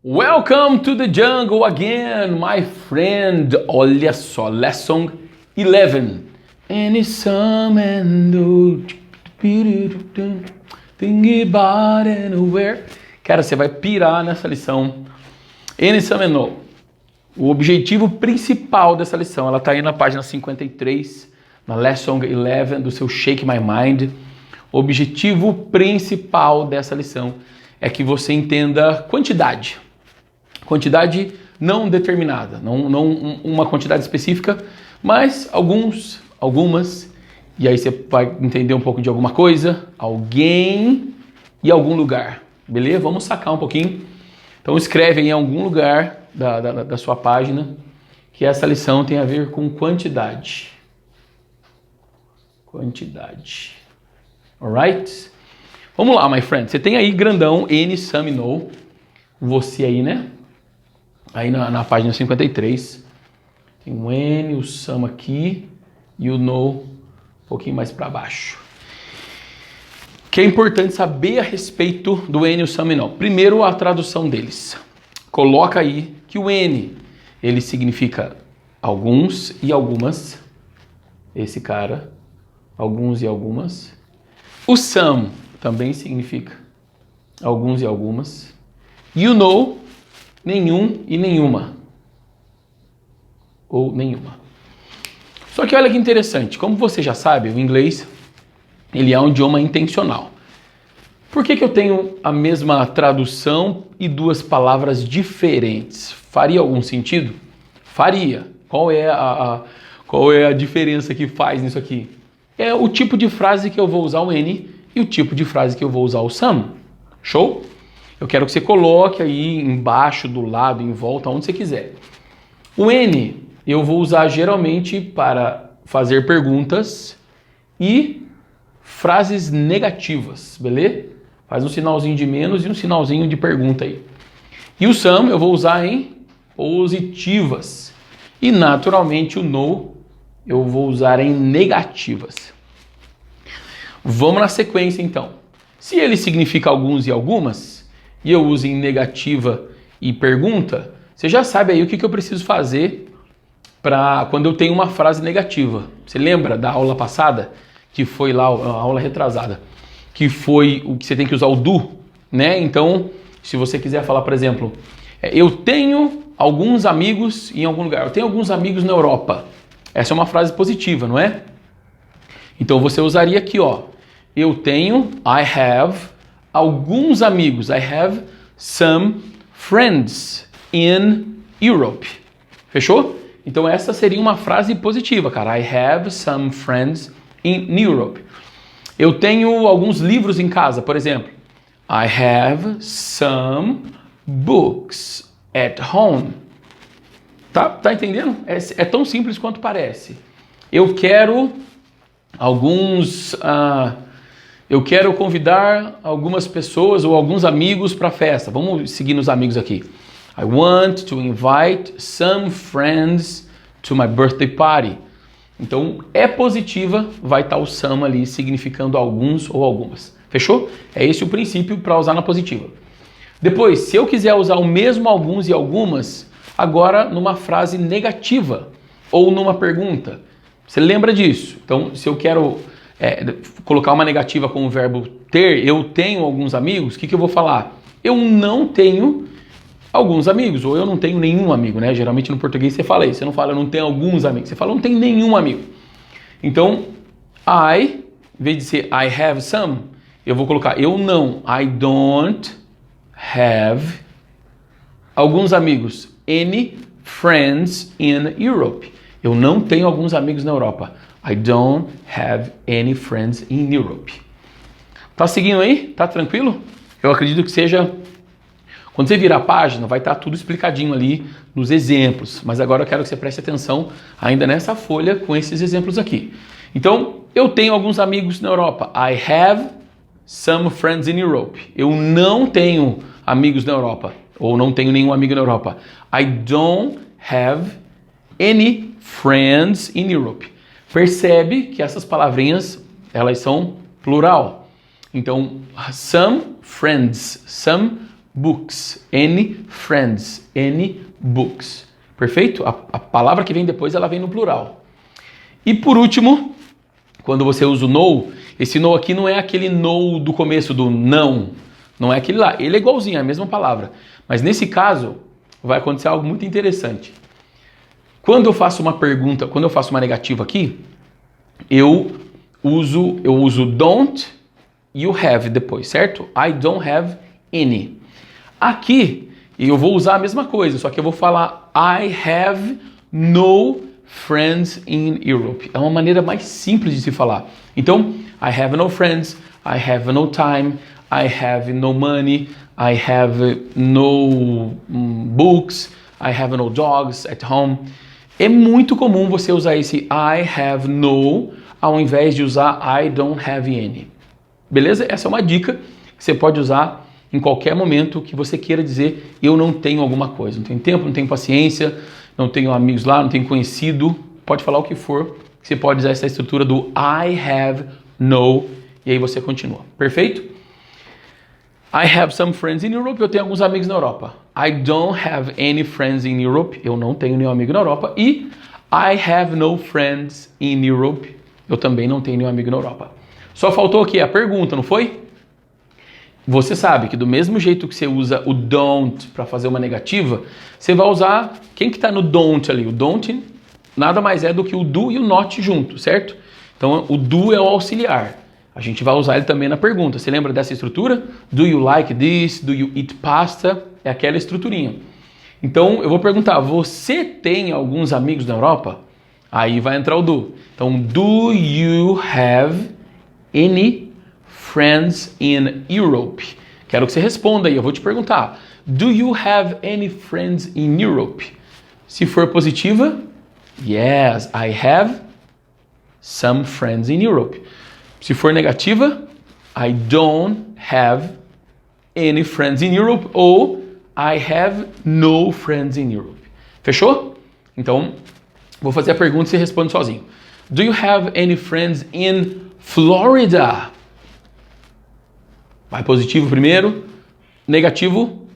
Welcome to the jungle again, my friend. Olha só, lesson 11. Any summer think about anywhere. Cara, você vai pirar nessa lição. Any summer no. O objetivo principal dessa lição, ela tá aí na página 53, na lesson 11 do seu Shake My Mind. O objetivo principal dessa lição é que você entenda quantidade. Quantidade não determinada, não uma quantidade específica, mas algumas, e aí você vai entender um pouco de alguma coisa, alguém e algum lugar, beleza? Vamos sacar um pouquinho. Então escreve em algum lugar da sua página que essa lição tem a ver com quantidade. Quantidade. Alright? Vamos lá, my friend. Você tem aí grandão, Any, Some, No. Você aí, né? Aí na página 53. Tem o Any, o Some aqui e o No um pouquinho mais para baixo. O que é importante saber a respeito do Any, o Some e No. Primeiro, a tradução deles. Coloca aí que o Any, ele significa alguns e algumas. Esse cara, alguns e algumas. O Some também significa alguns e algumas. E o No, nenhum e nenhuma. Ou nenhuma. Só que olha que interessante, como você já sabe, o inglês ele é um idioma intencional. Por que eu tenho a mesma tradução e duas palavras diferentes? Faria algum sentido? Faria. Qual é a diferença que faz nisso aqui? É o tipo de frase que eu vou usar o Any e o tipo de frase que eu vou usar o Some. Show? Eu quero que você coloque aí embaixo, do lado, em volta, onde você quiser. O Any eu vou usar geralmente para fazer perguntas e frases negativas, beleza? Faz um sinalzinho de menos e um sinalzinho de pergunta aí. E o Some eu vou usar em positivas. E naturalmente o No eu vou usar em negativas. Vamos na sequência então. Se ele significa alguns e algumas, e eu uso em negativa e pergunta, você já sabe aí o que eu preciso fazer para quando eu tenho uma frase negativa. Você lembra da aula passada, que foi lá, a aula retrasada, que foi o que você tem que usar o do, né? Então, se você quiser falar, por exemplo, eu tenho alguns amigos em algum lugar, eu tenho alguns amigos na Europa. Essa é uma frase positiva, não é? Então você usaria aqui, ó. Eu tenho, I have, alguns amigos. I have some friends in Europe. Fechou? Então essa seria uma frase positiva, cara. I have some friends in Europe. Eu tenho alguns livros em casa, por exemplo. I have some books at home. Tá entendendo? É tão simples quanto parece. Eu quero eu quero convidar algumas pessoas ou alguns amigos para a festa. Vamos seguir nos amigos aqui. I want to invite some friends to my birthday party. Então, é positiva, vai estar o some ali significando alguns ou algumas. Fechou? É esse o princípio para usar na positiva. Depois, se eu quiser usar o mesmo alguns e algumas, agora numa frase negativa ou numa pergunta. Você lembra disso? Então, se eu quero colocar uma negativa com o verbo ter, eu tenho alguns amigos, o que eu vou falar? Eu não tenho alguns amigos, ou eu não tenho nenhum amigo, né? Geralmente no português você fala isso, você não fala eu não tenho alguns amigos, você fala eu não tenho nenhum amigo. Então, em vez de ser I have some, eu vou colocar eu não, I don't have alguns amigos, any friends in Europe. Eu não tenho alguns amigos na Europa. I don't have any friends in Europe. Tá seguindo aí? Tá tranquilo? Eu acredito que seja... Quando você virar a página, vai estar tudo explicadinho ali nos exemplos. Mas agora eu quero que você preste atenção ainda nessa folha com esses exemplos aqui. Então, eu tenho alguns amigos na Europa. I have some friends in Europe. Eu não tenho amigos na Europa. Ou não tenho nenhum amigo na Europa. I don't have any friends in Europe. Percebe que essas palavrinhas, elas são plural. Então, some friends, some books. Any friends. Any books. Perfeito? A palavra que vem depois, ela vem no plural. E por último, quando você usa o no, esse no aqui não é aquele no do começo do não. Não é aquele lá. Ele é igualzinho, é a mesma palavra. Mas nesse caso, vai acontecer algo muito interessante. Quando eu faço uma pergunta, quando eu faço uma negativa aqui, eu uso don't e o have depois, certo? I don't have any. Aqui, eu vou usar a mesma coisa, só que eu vou falar I have no friends in Europe. É uma maneira mais simples de se falar. Então, I have no friends, I have no time, I have no money, I have no books, I have no dogs at home. É muito comum você usar esse I have no ao invés de usar I don't have any. Beleza? Essa é uma dica que você pode usar em qualquer momento que você queira dizer eu não tenho alguma coisa. Não tenho tempo, não tenho paciência, não tenho amigos lá, não tenho conhecido. Pode falar o que for. Você pode usar essa estrutura do I have no e aí você continua. Perfeito? I have some friends in Europe. Eu tenho alguns amigos na Europa. I don't have any friends in Europe. Eu não tenho nenhum amigo na Europa. E I have no friends in Europe. Eu também não tenho nenhum amigo na Europa. Só faltou aqui a pergunta, não foi? Você sabe que do mesmo jeito que você usa o don't para fazer uma negativa, você vai usar... Quem que está no don't ali? O don't nada mais é do que o do e o not junto, certo? Então o do é o auxiliar. A gente vai usar ele também na pergunta. Você lembra dessa estrutura? Do you like this? Do you eat pasta? É aquela estruturinha. Então eu vou perguntar, você tem alguns amigos na Europa? Aí vai entrar o do. Então, do you have any friends in Europe? Quero que você responda aí, eu vou te perguntar. Do you have any friends in Europe? Se for positiva, yes, I have some friends in Europe. Se for negativa, I don't have any friends in Europe ou I have no friends in Europe. Fechou? Então, vou fazer a pergunta e você responde sozinho. Do you have any friends in Florida? Vai positivo primeiro. Negativo.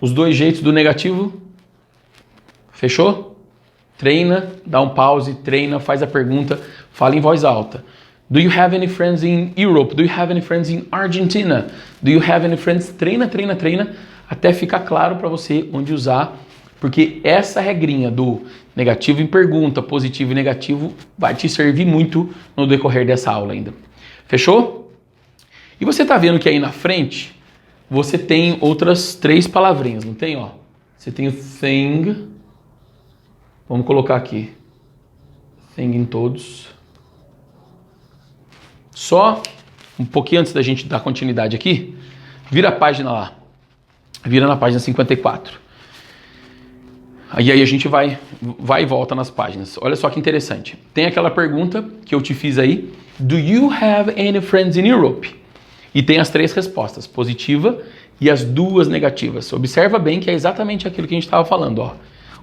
Os dois jeitos do negativo. Fechou? Treina, dá um pause, treina, faz a pergunta, fala em voz alta. Do you have any friends in Europe? Do you have any friends in Argentina? Do you have any friends? Treina, treina, treina, até ficar claro para você onde usar, porque essa regrinha do negativo em pergunta, positivo e negativo vai te servir muito no decorrer dessa aula ainda. Fechou? E você tá vendo que aí na frente você tem outras 3 palavrinhas, não tem? Ó? Você tem o thing, vamos colocar aqui, thing em todos. Só um pouquinho antes da gente dar continuidade aqui, vira a página lá, vira na página 54. E aí a gente vai e volta nas páginas. Olha só que interessante. Tem aquela pergunta que eu te fiz aí, do you have any friends in Europe? E tem as 3 respostas, positiva e as 2 negativas. Observa bem que é exatamente aquilo que a gente estava falando. Ó.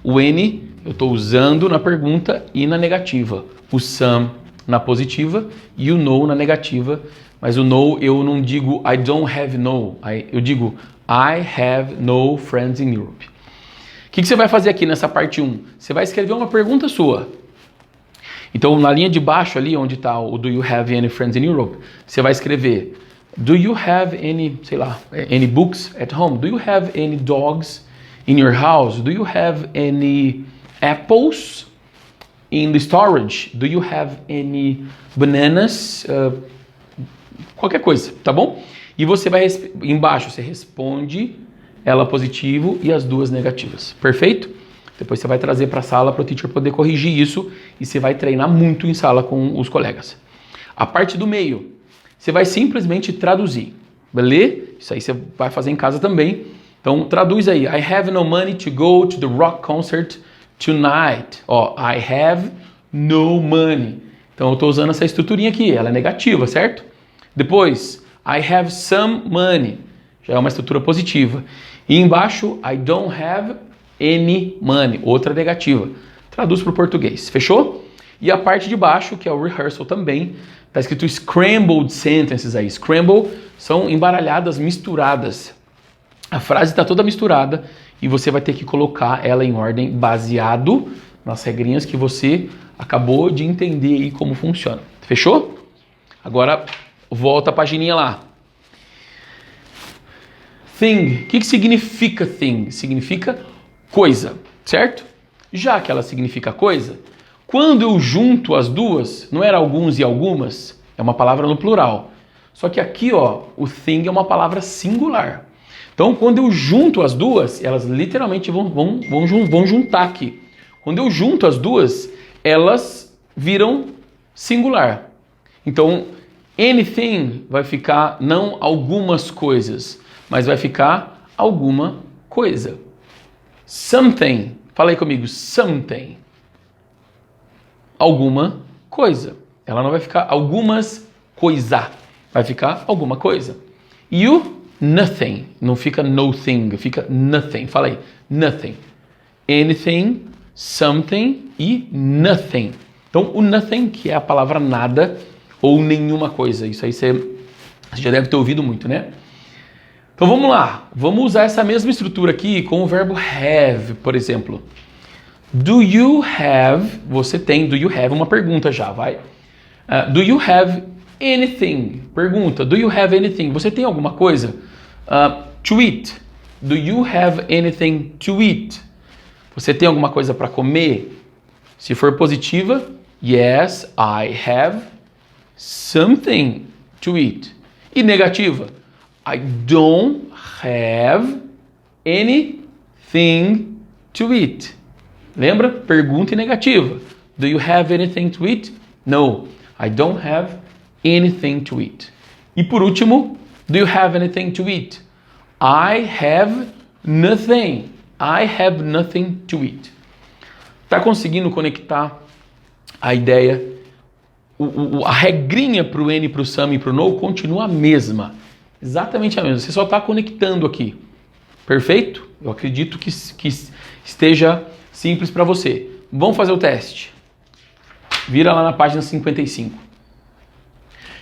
O N eu estou usando na pergunta e na negativa. O some na positiva e o no na negativa. Mas o no eu não digo I don't have no. Eu digo I have no friends in Europe. O que você vai fazer aqui nessa parte 1? Você vai escrever uma pergunta sua. Então, na linha de baixo ali, onde está o Do you have any friends in Europe? Você vai escrever Do you have any, sei lá, any books at home? Do you have any dogs in your house? Do you have any apples in the storage? Do you have any bananas? Qualquer coisa, tá bom? E você vai, embaixo, você responde ela positivo e as 2 negativas. Perfeito? Depois você vai trazer para a sala para o teacher poder corrigir isso e você vai treinar muito em sala com os colegas. A parte do meio, você vai simplesmente traduzir, beleza? Isso aí você vai fazer em casa também. Então traduz aí. I have no money to go to the rock concert tonight. Ó, I have no money. Então eu estou usando essa estruturinha aqui, ela é negativa, certo? Depois, I have some money. Já é uma estrutura positiva. E embaixo, I don't have any money. Outra negativa. Traduz para o português. Fechou? E a parte de baixo, que é o rehearsal também, Tá escrito scrambled sentences aí. Scramble são embaralhadas, misturadas. A frase está toda misturada e você vai ter que colocar ela em ordem baseado nas regrinhas que você acabou de entender aí como funciona. Fechou? Agora volta a pagininha lá. Thing. O que significa thing? Significa coisa, certo? Já que ela significa coisa, quando eu junto as duas, não era alguns e algumas? É uma palavra no plural. Só que aqui, ó, o thing é uma palavra singular. Então, quando eu junto as duas, elas literalmente vão juntar aqui. Quando eu junto as duas, elas viram singular. Então, anything vai ficar não algumas coisas, mas vai ficar alguma coisa. Something, fala aí comigo, something. Alguma coisa. Ela não vai ficar algumas coisa, vai ficar alguma coisa. E o nothing, não fica nothing, fica nothing. Fala aí, nothing. Anything, something e nothing. Então, o nothing, que é a palavra nada ou nenhuma coisa. Isso aí você já deve ter ouvido muito, né? Então, vamos lá. Vamos usar essa mesma estrutura aqui com o verbo have, por exemplo. Do you have, você tem, do you have, uma pergunta já, vai. Do you have anything? Pergunta, do you have anything? Você tem alguma coisa? To eat. Do you have anything to eat? Você tem alguma coisa para comer? Se for positiva, yes, I have something to eat. E negativa, I don't have anything to eat. Lembra? Pergunta e negativa. Do you have anything to eat? No, I don't have anything to eat. E por último, do you have anything to eat? I have nothing. I have nothing to eat. Tá conseguindo conectar a ideia? A regrinha para o N, para o some e para o no continua a mesma. Exatamente a mesma. Você só está conectando aqui. Perfeito? Eu acredito que esteja simples para você. Vamos fazer o teste. Vira lá na página 55.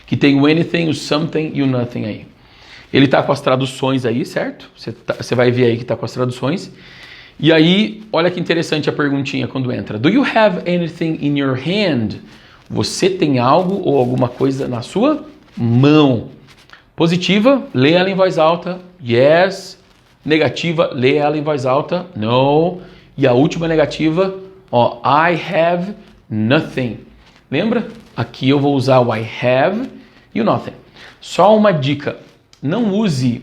Que tem o anything, o something e o nothing aí. Ele está com as traduções aí, certo? Você vai ver aí que está com as traduções. E aí, olha que interessante a perguntinha quando entra. Do you have anything in your hand? Você tem algo ou alguma coisa na sua mão? Positiva, lê ela em voz alta. Yes. Negativa, lê ela em voz alta. No. E a última negativa, ó, I have nothing. Lembra? Aqui eu vou usar o I have e o nothing. Só uma dica, não use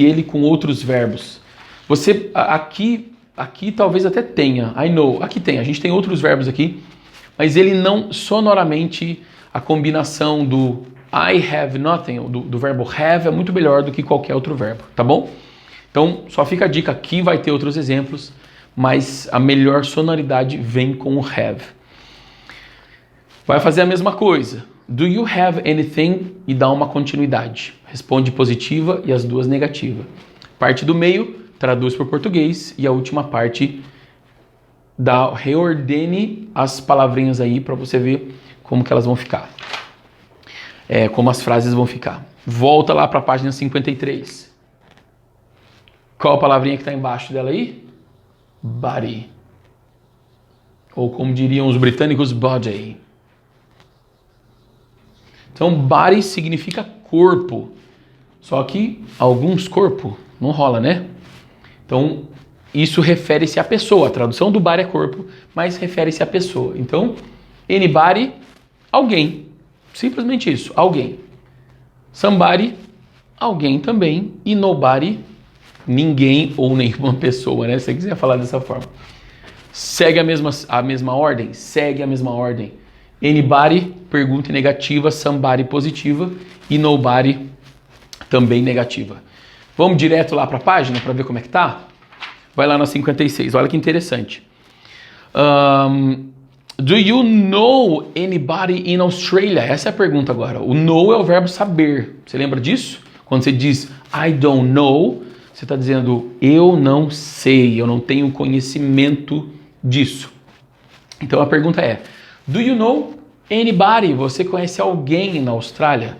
ele com outros verbos. Você aqui talvez até tenha, I know, aqui tem, a gente tem outros verbos aqui, mas ele não, sonoramente, a combinação do I have nothing, do verbo have é muito melhor do que qualquer outro verbo, tá bom? Então, só fica a dica, aqui vai ter outros exemplos, mas a melhor sonoridade vem com o have. Vai fazer a mesma coisa. Do you have anything? E dá uma continuidade. Responde positiva e as duas negativa. Parte do meio, traduz para o português. E a última parte, reordene as palavrinhas aí para você ver como que elas vão ficar. Como as frases vão ficar. Volta lá para a página 53. Qual a palavrinha que está embaixo dela aí? Body. Ou como diriam os britânicos, body. Então, body significa corpo. Só que alguns corpos não rola, né? Então, isso refere-se à pessoa. A tradução do body é corpo, mas refere-se à pessoa. Então, anybody, alguém. Simplesmente isso, alguém. Somebody, alguém também. E nobody, ninguém ou nenhuma pessoa, né? Se você quiser falar dessa forma. Segue a mesma ordem? Segue a mesma ordem. Anybody, pergunta negativa, somebody positiva e nobody também negativa. Vamos direto lá para a página para ver como é que tá? Vai lá na 56, olha que interessante. Do you know anybody in Australia? Essa é a pergunta agora. O know é o verbo saber. Você lembra disso? Quando você diz I don't know, você está dizendo eu não sei, eu não tenho conhecimento disso. Então a pergunta é, do you know anybody? Você conhece alguém na Austrália?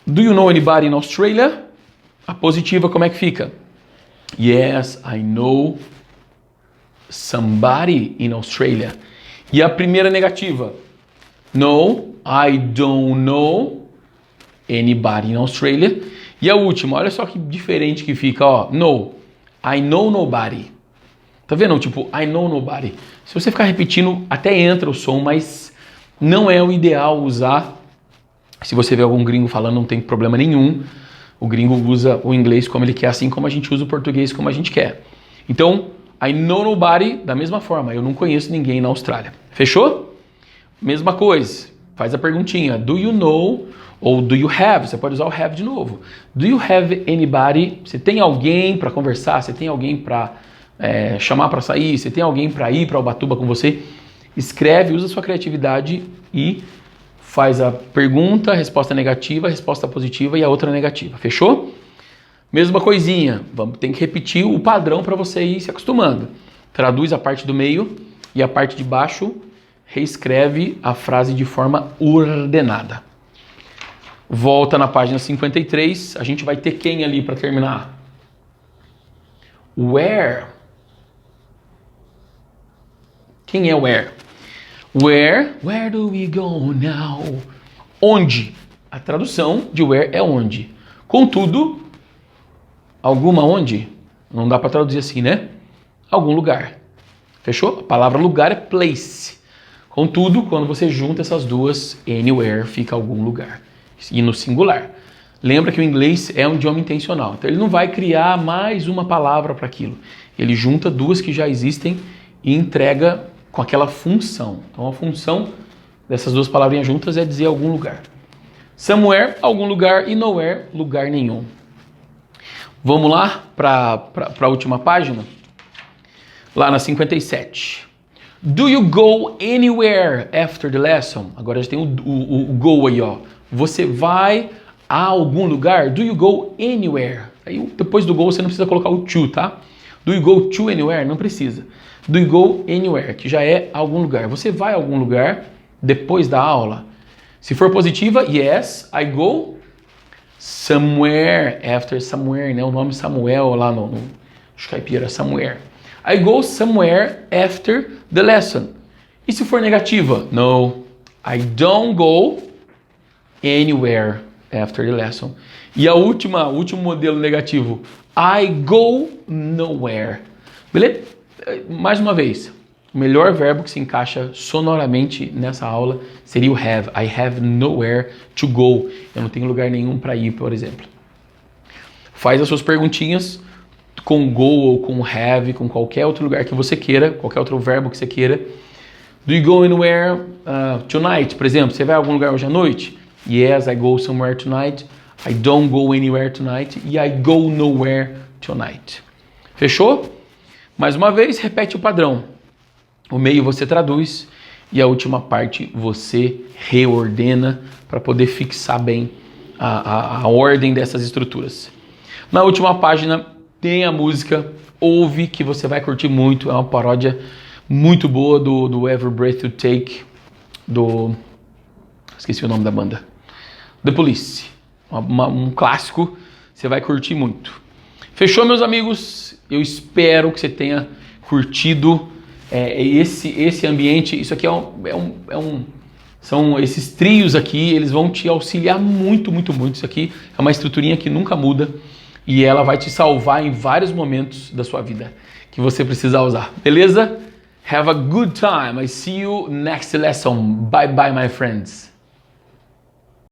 Do you know anybody in Australia? A positiva como é que fica? Yes, I know somebody in Australia. E a primeira negativa? No, I don't know anybody in Australia. E a última, olha só que diferente que fica, ó. No, I know nobody. Tá vendo? Tipo, I know nobody. Se você ficar repetindo, até entra o som, mas não é o ideal usar. Se você vê algum gringo falando, não tem problema nenhum. O gringo usa o inglês como ele quer, assim como a gente usa o português como a gente quer. Então, I know nobody, da mesma forma, eu não conheço ninguém na Austrália. Fechou? Mesma coisa, faz a perguntinha, do you know ou do you have? Você pode usar o have de novo. Do you have anybody? Você tem alguém para conversar? Você tem alguém para chamar para sair? Você tem alguém para ir para Ubatuba com você? Escreve, usa sua criatividade e faz a pergunta, resposta negativa, resposta positiva e a outra negativa. Fechou? Mesma coisinha, tem que repetir o padrão para você ir se acostumando. Traduz a parte do meio e a parte de baixo, reescreve a frase de forma ordenada. Volta na página 53, a gente vai ter quem ali para terminar? Where? Quem é where? Where do we go now? Onde? A tradução de where é onde. Contudo, alguma onde? Não dá para traduzir assim, né? Algum lugar. Fechou? A palavra lugar é place. Contudo, quando você junta essas duas, anywhere fica algum lugar. E no singular. Lembra que o inglês é um idioma intencional. Então ele não vai criar mais uma palavra para aquilo. Ele junta duas que já existem e entrega com aquela função. Então a função dessas duas palavrinhas juntas é dizer algum lugar. Somewhere, algum lugar, e nowhere, lugar nenhum. Vamos lá para a última página? Lá na 57. Do you go anywhere after the lesson? Agora já tem o go aí, ó. Você vai a algum lugar? Do you go anywhere? Aí depois do go você não precisa colocar o to, tá? Do you go to anywhere? Não precisa. Do you go anywhere? Que já é algum lugar. Você vai a algum lugar depois da aula? Se for positiva, yes, I go somewhere after somewhere, né? O nome Samuel lá no caipira, somewhere. I go somewhere after the lesson. E se for negativa? No, I don't go anywhere after the lesson. E o último modelo negativo, I go nowhere. Beleza? Mais uma vez, o melhor verbo que se encaixa sonoramente nessa aula seria o have. I have nowhere to go. Eu não tenho lugar nenhum para ir, por exemplo. Faz as suas perguntinhas com go ou com have, com qualquer outro lugar que você queira, qualquer outro verbo que você queira. Do you go anywhere tonight? Por exemplo, você vai a algum lugar hoje à noite? Yes, I go somewhere tonight. I don't go anywhere tonight. E I go nowhere tonight. Fechou? Mais uma vez, repete o padrão. O meio você traduz e a última parte você reordena para poder fixar bem a ordem dessas estruturas. Na última página tem a música, ouve que você vai curtir muito. É uma paródia muito boa do Every Breath You Take, esqueci o nome da banda. The Police. Um clássico, você vai curtir muito. Fechou, meus amigos? Eu espero que você tenha curtido esse ambiente. Isso aqui são esses trios aqui, eles vão te auxiliar muito, muito, muito. Isso aqui é uma estruturinha que nunca muda e ela vai te salvar em vários momentos da sua vida que você precisa usar. Beleza? Have a good time. I see you next lesson. Bye bye, my friends.